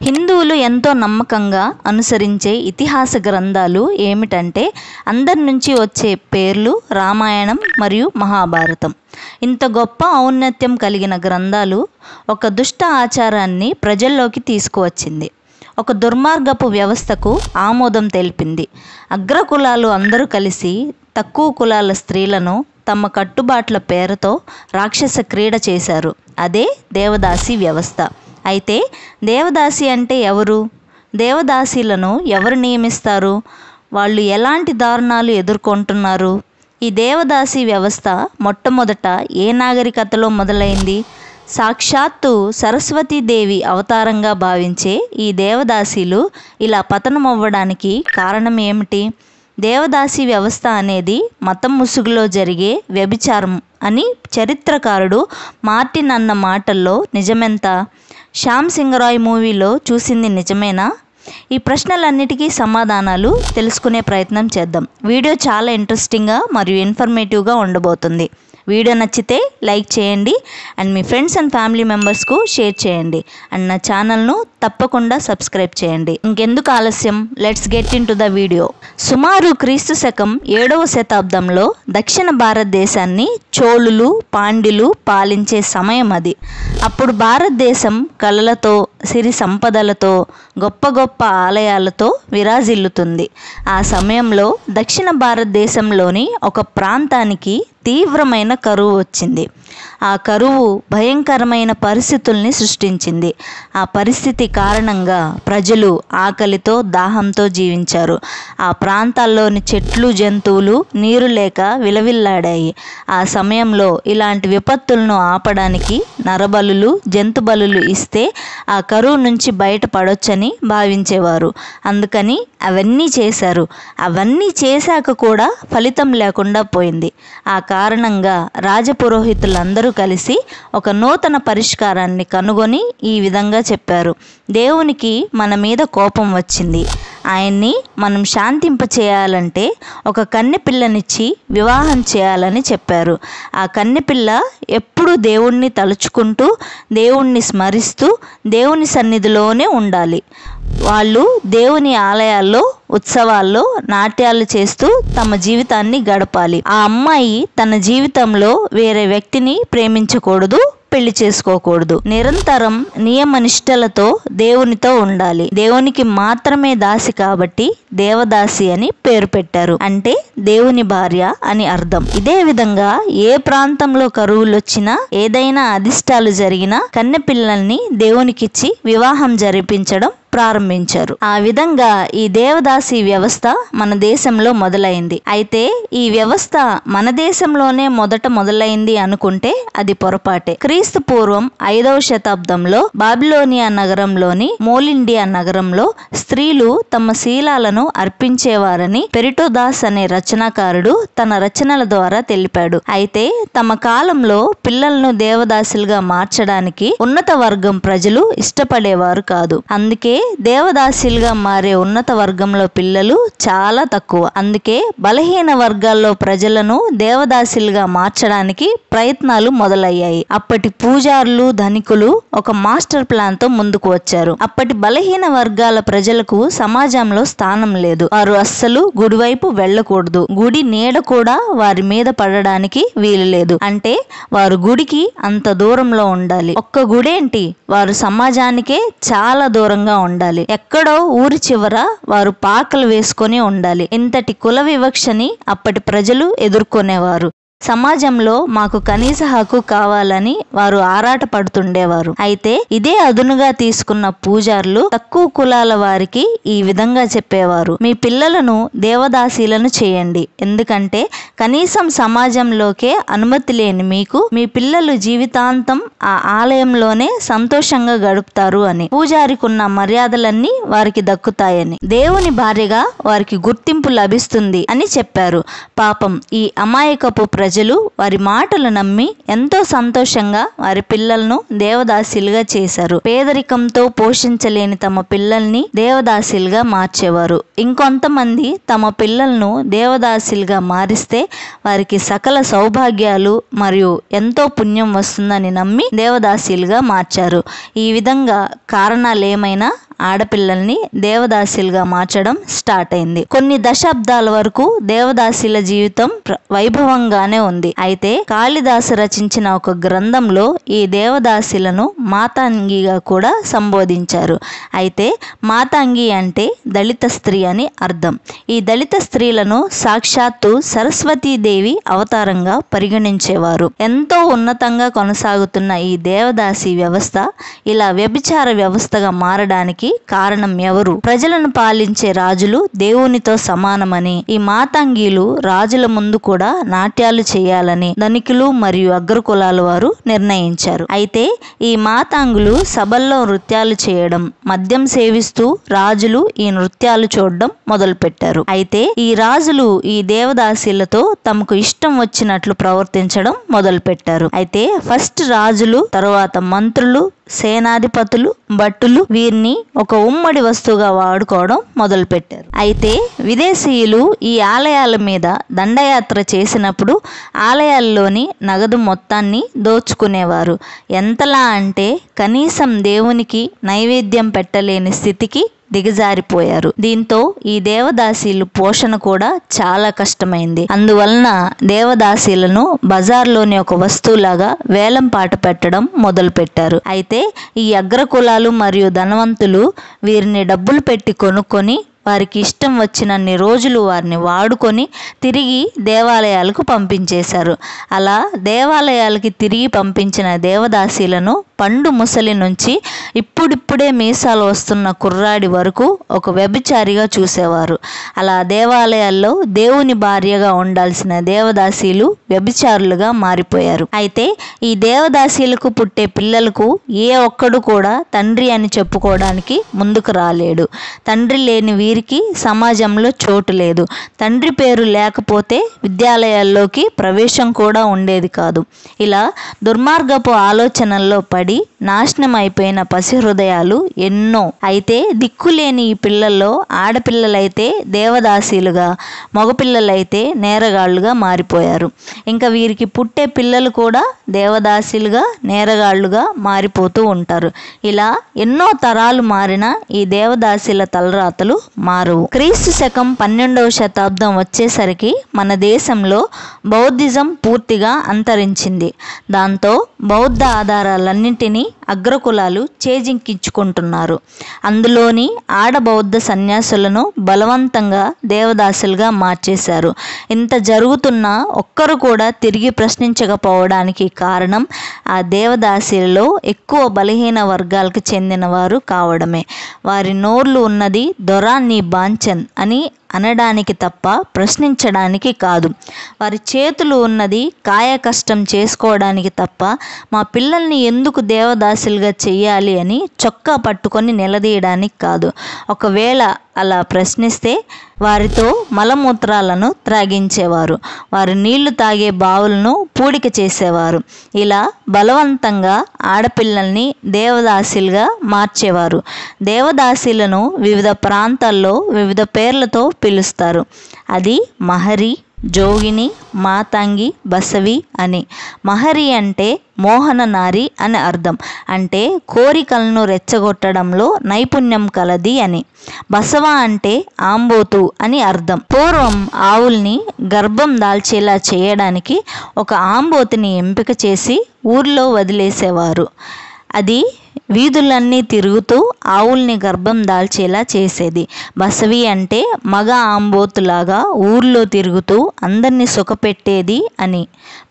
హిందువులు ఎంతో నమ్మకంగా అనుసరించే ఇతిహాస గ్రంథాలు ఏమిటంటే అందరి నుంచి వచ్చే పేర్లు రామాయణం మరియు మహాభారతం. ఇంత గొప్ప ఔన్నత్యం కలిగిన గ్రంథాలు ఒక దుష్ట ఆచారాన్ని ప్రజల్లోకి తీసుకువచ్చింది. ఒక దుర్మార్గపు వ్యవస్థకు ఆమోదం తెలిపింది. అగ్రకులాలు అందరూ కలిసి తక్కువ కులాల స్త్రీలను తమ కట్టుబాట్ల పేరుతో రాక్షస క్రీడ చేశారు. అదే దేవదాసి వ్యవస్థ. అయితే దేవదాసి అంటే ఎవరు? దేవదాసీలను ఎవరు నియమిస్తారు? వాళ్ళు ఎలాంటి దారుణాలు ఎదుర్కొంటున్నారు? ఈ దేవదాసి వ్యవస్థ మొట్టమొదట ఏ నాగరికతలో మొదలైంది? సాక్షాత్తు సరస్వతీదేవి అవతారంగా భావించే ఈ దేవదాసీలు ఇలా పతనమవ్వడానికి కారణం ఏమిటి? దేవదాసి వ్యవస్థ అనేది మతం ముసుగులో జరిగే వ్యభిచారం అని చరిత్రకారుడు మార్టిన్ అన్న మాటల్లో నిజమెంత? శ్యామ్ సింగ్ రాయ్ మూవీలో చూసింది నిజమేనా? ఈ ప్రశ్నలన్నిటికీ సమాధానాలు తెలుసుకునే ప్రయత్నం చేద్దాం. వీడియో చాలా ఇంట్రెస్టింగ్గా మరియు ఇన్ఫర్మేటివ్గా ఉండబోతుంది. వీడియో నచ్చితే లైక్ చేయండి అండ్ మీ ఫ్రెండ్స్ అండ్ ఫ్యామిలీ మెంబర్స్కు షేర్ చేయండి అండ్ నా ఛానల్ను తప్పకుండా సబ్స్క్రైబ్ చేయండి. ఇంకెందుకు ఆలస్యం, let's get into the video. సుమారు క్రీస్తు శకం 7వ శతాబ్దంలో దక్షిణ భారతదేశాన్ని చోళులు పాండ్యులు పాలించే సమయం అది. అప్పుడు భారతదేశం కళలతో సిరి సంపదలతో గొప్ప గొప్ప ఆలయాలతో విరాజిల్లుతుంది. ఆ సమయంలో దక్షిణ భారతదేశంలోని ఒక ప్రాంతానికి తీవ్రమైన కరువు వచ్చింది. ఆ కరువు భయంకరమైన పరిస్థితుల్ని సృష్టించింది. ఆ పరిస్థితి కారణంగా ప్రజలు ఆకలితో దాహంతో జీవించారు. ఆ ప్రాంతాల్లోని చెట్లు జంతువులు నీరు లేక విలవిల్లాడాయి. ఆ సమయంలో ఇలాంటి విపత్తులను ఆపడానికి నరబలులు జంతు బలులు ఇస్తే ఆ కరువు నుంచి బయటపడొచ్చని భావించేవారు. అందుకని అవన్నీ చేశారు. అవన్నీ చేశాక కూడా ఫలితం లేకుండా పోయింది. ఆ కారణంగా రాజపురోహితులందరూ కలిసి ఒక నూతన పరిష్కారాన్ని కనుగొని ఈ విధంగా చెప్పారు. దేవునికి మన మీద కోపం వచ్చింది. ఆయన్ని మనం శాంతింపచేయాలంటే ఒక కన్నెపిల్లనిచ్చి వివాహం చేయాలని చెప్పారు. ఆ కన్నెపిల్ల ఎప్పుడూ దేవుణ్ణి తలుచుకుంటూ దేవుణ్ణి స్మరిస్తూ దేవుని సన్నిధిలోనే ఉండాలి. వాళ్ళు దేవుని ఆలయాల్లో ఉత్సవాల్లో నాట్యాలు చేస్తూ తమ జీవితాన్ని గడపాలి. ఆ అమ్మాయి తన జీవితంలో వేరే వ్యక్తిని ప్రేమించకూడదు, పెళ్లి చేసుకోకూడదు. నిరంతరం నియమనిష్టలతో దేవునితో ఉండాలి. దేవునికి మాత్రమే దాసి కాబట్టి దేవదాసి అని పేరు పెట్టారు. అంటే దేవుని భార్య అని అర్థం. ఇదే విధంగా ఏ ప్రాంతంలో కరువులు వచ్చినా ఏదైనా అదిష్టాలు జరిగినా కన్నెపిల్లల్ని దేవునికిచ్చి వివాహం జరిపించడం ప్రారంభించారు. ఆ విధంగా ఈ దేవదాసి వ్యవస్థ మన దేశంలో మొదలైంది. అయితే ఈ వ్యవస్థ మన దేశంలోనే మొదలైంది అనుకుంటే అది పొరపాటే. క్రీస్తు పూర్వం 5వ శతాబ్దంలో బాబిలోనియా నగరంలోని మోలిండియా నగరంలో స్త్రీలు తమ శీలాలను అర్పించేవారని పెరిటోదాస్ అనే రచనాకారుడు తన రచనల ద్వారా తెలిపాడు. అయితే తమ కాలంలో పిల్లలను దేవదాసులుగా మార్చడానికి ఉన్నత వర్గం ప్రజలు ఇష్టపడేవారు కాదు. అందుకే దేవదాసీలుగా మారే ఉన్నత వర్గంలో పిల్లలు చాలా తక్కువ. అందుకే బలహీన వర్గాల్లో ప్రజలను దేవదాసీలుగా మార్చడానికి ప్రయత్నాలు మొదలయ్యాయి. అప్పటి పూజారులు ధనికులు ఒక మాస్టర్ ప్లాన్ తో ముందుకు వచ్చారు. అప్పటి బలహీన వర్గాల ప్రజలకు సమాజంలో స్థానం లేదు. వారు అస్సలు గుడివైపు వెళ్ళకూడదు. గుడి నీడ కూడా వారి మీద పడడానికి వీలు లేదు. అంటే వారు గుడికి అంత దూరంలో ఉండాలి. ఒక్క గుడేంటి, వారు సమాజానికే చాలా దూరంగా ఉండాలి. ఎక్కడో ఊరి చివర వారు పాకలు వేసుకొని ఉండాలి. ఇంతటి కుల వివక్షని అప్పటి ప్రజలు ఎదుర్కొనేవారు. సమాజంలో మాకు కనీస హక్కు కావాలని వారు ఆరాట పడుతుండేవారు. అయితే ఇదే అదునుగా తీసుకున్న పూజారులు తక్కువ కులాల వారికి ఈ విధంగా చెప్పేవారు: మీ పిల్లలను దేవదాసీలను చేయండి. ఎందుకంటే కనీసం సమాజంలోకే అనుమతి లేని మీకు మీ పిల్లలు జీవితాంతం ఆ ఆలయంలోనే సంతోషంగా గడుపుతారు అని. పూజారికున్న మర్యాదలన్నీ వారికి దక్కుతాయని, దేవుని భార్యగా వారికి గుర్తింపు లభిస్తుంది అని చెప్పారు. పాపం ఈ అమాయకపు ప్రజలు వారి మాటలు నమ్మి ఎంతో సంతోషంగా వారి పిల్లలను దేవదాసీలుగా చేశారు. పేదరికంతో పోషించలేని తమ పిల్లల్ని దేవదాసీలుగా మార్చేవారు. ఇంకొంతమంది తమ పిల్లలను దేవదాసీలుగా మారిస్తే వారికి సకల సౌభాగ్యాలు మరియు ఎంతో పుణ్యం వస్తుందని నమ్మి దేవదాసీలుగా మార్చారు. ఈ విధంగా కారణాలేమైనా ఆడపిల్లల్ని దేవదాసీలుగా మార్చడం స్టార్ట్ అయింది. కొన్ని దశాబ్దాల వరకు దేవదాసీల జీవితం వైభవంగానే ఉంది. అయితే కాళిదాసు రచించిన ఒక గ్రంథంలో ఈ దేవదాసీలను మాతాంగిగా కూడా సంబోధించారు. అయితే మాతాంగి అంటే దళిత స్త్రీ అని అర్థం. ఈ దళిత స్త్రీలను సాక్షాత్తు సరస్వతీదేవి అవతారంగా పరిగణించేవారు. ఎంతో ఉన్నతంగా కొనసాగుతున్న ఈ దేవదాసి వ్యవస్థ ఇలా వ్యభిచార వ్యవస్థగా మారడానికి కారణం ఎవరు? ప్రజలను పాలించే రాజులు దేవునితో సమానమని, ఈ మాతాంగీలు రాజుల ముందు కూడా నాట్యాలు చేయాలని ధనికులు మరియు అగ్రకులాల వారు నిర్ణయించారు. అయితే ఈ మాతాంగులు సభల్లో నృత్యాలు చేయడం, మద్యం సేవిస్తూ రాజులు ఈ నృత్యాలు చూడడం మొదలుపెట్టారు. అయితే ఈ రాజులు ఈ దేవదాసీలతో తమకు ఇష్టం వచ్చినట్లు ప్రవర్తించడం మొదలుపెట్టారు. అయితే ఫస్ట్ రాజులు, తరువాత మంత్రులు, సేనాధిపతులు, భటులు వీరిని ఒక ఉమ్మడి వస్తువుగా వాడుకోవడం మొదలుపెట్టారు. అయితే విదేశీయులు ఈ ఆలయాల మీద దండయాత్ర చేసినప్పుడు ఆలయాల్లోని నగదు మొత్తాన్ని దోచుకునేవారు. ఎంతలా అంటే కనీసం దేవునికి నైవేద్యం పెట్టలేని స్థితికి దిగజారిపోయారు. దీంతో ఈ దేవదాసీలు పోషణ కూడా చాలా కష్టమైంది. అందువలన దేవదాసీలను బజార్లోని ఒక వస్తువులాగా వేలం పాట పెట్టడం మొదలుపెట్టారు. అయితే ఈ అగ్రకులాలు మరియు ధనవంతులు వీరిని డబ్బులు పెట్టి కొనుక్కొని వారికి ఇష్టం వచ్చినన్ని రోజులు వారిని వాడుకొని తిరిగి దేవాలయాలకు పంపించేశారు. అలా దేవాలయాలకి తిరిగి పంపించిన దేవదాసీలను పండు ముసలి నుంచి ఇప్పుడిప్పుడే మీసాలు వస్తున్న కుర్రాడి వరకు ఒక వ్యభిచారిగా చూసేవారు. అలా దేవాలయాల్లో దేవుని భార్యగా ఉండాల్సిన దేవదాసీలు వ్యభిచారులుగా మారిపోయారు. అయితే ఈ దేవదాసీలకు పుట్టే పిల్లలకు ఏ ఒక్కడు కూడా తండ్రి అని చెప్పుకోవడానికి ముందుకు రాలేడు. తండ్రి లేని వీరికి సమాజంలో చోటు లేదు. తండ్రి పేరు లేకపోతే విద్యాలయాల్లోకి ప్రవేశం కూడా ఉండేది కాదు. ఇలా దుర్మార్గపు ఆలోచనల్లో పడి నాశనం అయిపోయిన పసి హృదయాలు ఎన్నో. అయితే దిక్కులేని ఈ పిల్లల్లో ఆడపిల్లలైతే దేవదాసీలుగా, మగపిల్లలైతే నేరగాళ్లుగా మారిపోయారు. ఇంకా వీరికి పుట్టే పిల్లలు కూడా దేవదాసీలుగా, నేరగాళ్లుగా మారిపోతూ ఉంటారు. ఇలా ఎన్నో తరాలు మారిన ఈ దేవదాసీల తలరాతలు మారవు. క్రీస్తు శకం 12వ శతాబ్దం వచ్చేసరికి మన దేశంలో బౌద్ధిజం పూర్తిగా అంతరించింది. దాంతో బౌద్ధ ఆధారాలన్నింటినీ అగ్రకులాలు చేజిక్కించుకుంటున్నారు. అందులోని ఆడబౌద్ధ సన్యాసులను బలవంతంగా దేవదాసులుగా మార్చేశారు. ఇంత జరుగుతున్నా ఒక్కరు కూడా తిరిగి ప్రశ్నించకపోవడానికి కారణం ఆ దేవదాసీలలో ఎక్కువ బలహీన వర్గాలకు చెందిన వారు కావడమే. వారి నోర్లు ఉన్నది దొరా నీ బాంచన్ అని అనడానికి తప్ప ప్రశ్నించడానికి కాదు. వారి చేతులు ఉన్నది కాయ కష్టం చేసుకోవడానికి తప్ప మా పిల్లల్ని ఎందుకు దేవదాసులుగా చెయ్యాలి అని చొక్కా పట్టుకొని నిలదీయడానికి కాదు. ఒకవేళ అలా ప్రశ్నిస్తే వారితో మలమూత్రాలను త్రాగించేవారు. వారు నీళ్లు తాగే బావులను పూడిక చేసేవారు. ఇలా బలవంతంగా ఆడపిల్లల్ని దేవదాసీలుగా మార్చేవారు. దేవదాసీలను వివిధ ప్రాంతాల్లో వివిధ పేర్లతో పిలుస్తారు. అది మహరి, జోగిని, మాతాంగి, బసవి అని. మహరి అంటే మోహన నారి అని అర్థం. అంటే కోరికలను రెచ్చగొట్టడంలో నైపుణ్యం కలది అని. బసవ అంటే ఆంబోతు అని అర్థం. పూర్వం ఆవుల్ని గర్భం దాల్చేలా చేయడానికి ఒక ఆంబోతుని ఎంపిక చేసి ఊర్లో వదిలేసేవారు. అది వీధులన్నీ తిరుగుతూ ఆవుల్ని గర్భం దాల్చేలా చేసేది. బసవి అంటే మగ ఆంబోతులాగా ఊర్లో తిరుగుతూ అందరినీ సుఖపెట్టేది అని.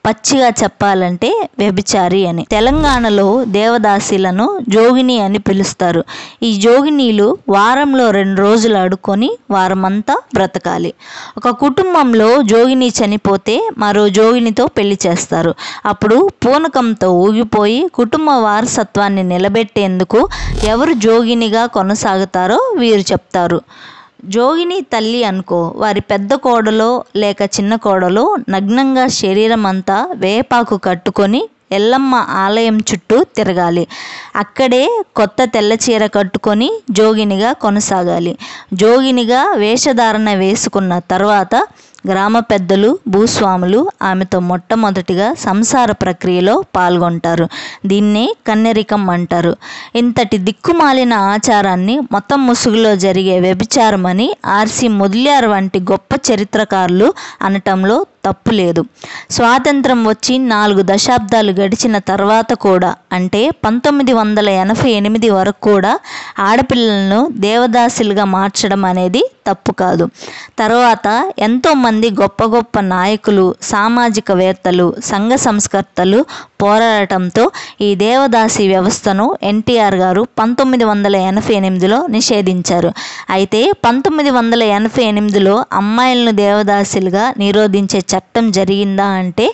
పచ్చిగా చెప్పాలంటే వ్యభిచారి అని. తెలంగాణలో దేవదాసీలను జోగిని అని పిలుస్తారు. ఈ జోగినీలు వారంలో 2 రోజులు అడుక్కొని వారమంతా బ్రతకాలి. ఒక కుటుంబంలో జోగిని చనిపోతే మరో జోగినితో పెళ్లి చేస్తారు. అప్పుడు పూనకంతో ఊగిపోయి కుటుంబ వారసత్వాన్ని నిలబెట్టేందుకు ఎవరు జోగినిగా కొనసాగుతారో వీరు చెప్తారు. జోగిని తల్లి అనుకో, వారి పెద్ద కోడలో లేక చిన్న కోడలో నగ్నంగా శరీరం అంతా వేపాకు కట్టుకొని ఎల్లమ్మ ఆలయం చుట్టూ తిరగాలి. అక్కడే కొత్త తెల్ల చీర కట్టుకొని జోగినిగా కొనసాగాలి. జోగినిగా వేషధారణ వేసుకున్న తర్వాత గ్రామ పెద్దలు, భూస్వాములు ఆమెతో మొట్టమొదటిగా సంసార ప్రక్రియలో పాల్గొంటారు. దీన్నే కన్యరికం అంటారు. ఇంతటి దిక్కుమాలిన ఆచారాన్ని మొత్తం ముసుగులో జరిగే వ్యభిచారమని ఆర్సి మొదలియార్ వంటి గొప్ప చరిత్రకారులు అనటంలో తప్పు లేదు. స్వాతంత్రం వచ్చి 4 దశాబ్దాలు గడిచిన తర్వాత కూడా, అంటే 1988 వరకు కూడా ఆడపిల్లలను దేవదాసులుగా మార్చడం అనేది తప్పు కాదు. తర్వాత ఎంతోమంది గొప్ప గొప్ప నాయకులు, సామాజికవేత్తలు, సంఘ సంస్కర్తలు పోరాడటంతో ఈ దేవదాసి వ్యవస్థను ఎన్టీఆర్ గారు 1988లో నిషేధించారు. అయితే 1988లో అమ్మాయిలను దేవదాసులుగా నిరోధించే చట్టం జరిగిందా అంటే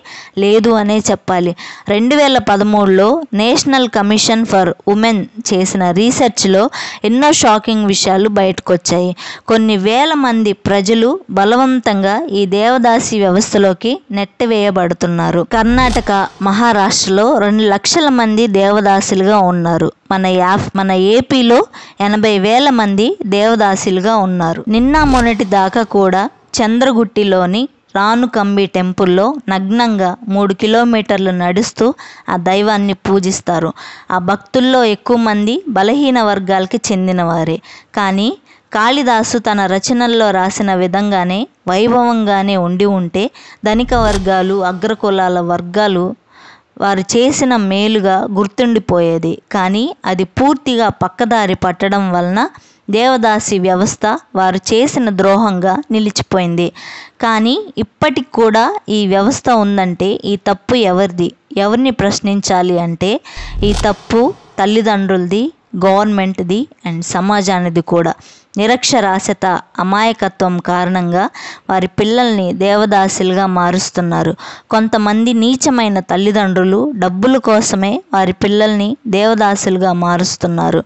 లేదు అనే చెప్పాలి. 2013లో నేషనల్ కమిషన్ ఫర్ ఉమెన్ చేసిన రీసెర్చ్లో ఎన్నో షాకింగ్ విషయాలు బయటకు వచ్చాయి. కొన్ని వేల మంది ప్రజలు బలవంతంగా ఈ దేవదాసి వ్యవస్థలోకి నెట్టివేయబడుతున్నారు. కర్ణాటక, మహారాష్ట్రలో 2 లక్షల మంది దేవదాసులుగా ఉన్నారు. మన ఏపీలో 80,000 మంది దేవదాసులుగా ఉన్నారు. నిన్న మొన్నటి దాకా కూడా చంద్రగుట్టిలోని రానుకంబి టెంపుల్లో నగ్నంగా 3 కిలోమీటర్లు నడుస్తూ ఆ దైవాన్ని పూజిస్తారు. ఆ భక్తుల్లో ఎక్కువ మంది బలహీన వర్గాలకి చెందినవారే. కానీ కాళిదాసు తన రచనల్లో రాసిన విధంగానే వైభవంగానే ఉంటే ధనిక వర్గాలు, అగ్రకులాల వర్గాలు వారు చేసిన మేలుగా గుర్తుండిపోయేది. కానీ అది పూర్తిగా పక్కదారి పట్టడం వలన దేవదాసి వ్యవస్థ వారు చేసిన ద్రోహంగా నిలిచిపోయింది. కానీ ఇప్పటికి కూడా ఈ వ్యవస్థ ఉందంటే ఈ తప్పు ఎవరిది, ఎవరిని ప్రశ్నించాలి అంటే ఈ తప్పు తల్లిదండ్రులది, గవర్నమెంట్ది అండ్ సమాజానిది కూడా. నిరక్షరాస్యత, అమాయకత్వం కారణంగా వారి పిల్లల్ని దేవదాసులుగా మారుస్తున్నారు. కొంతమంది నీచమైన తల్లిదండ్రులు డబ్బుల కోసమే వారి పిల్లల్ని దేవదాసులుగా మారుస్తున్నారు.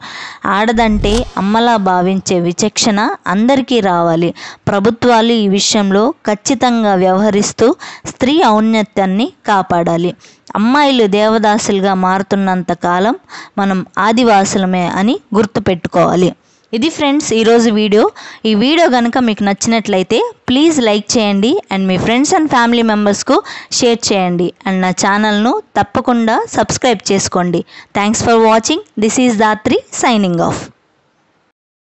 ఆడదంటే అమ్మలా భావించే విచక్షణ అందరికీ రావాలి. ప్రభుత్వాలు ఈ విషయంలో ఖచ్చితంగా వ్యవహరిస్తూ స్త్రీ ఔన్నత్యాన్ని కాపాడాలి. అమ్మాయిలు దేవదాసులుగా మారుతున్నంత కాలం మనం ఆదివాసులమే అని గుర్తుపెట్టుకోవాలి. ఇది ఫ్రెండ్స్ ఈరోజు వీడియో. ఈ వీడియో కనుక మీకు నచ్చినట్లయితే ప్లీజ్ లైక్ చేయండి అండ్ మీ ఫ్రెండ్స్ అండ్ ఫ్యామిలీ మెంబర్స్కు షేర్ చేయండి అండ్ నా ఛానల్ను తప్పకుండా సబ్స్క్రైబ్ చేసుకోండి. Thanks for watching. This is Dhatri signing of.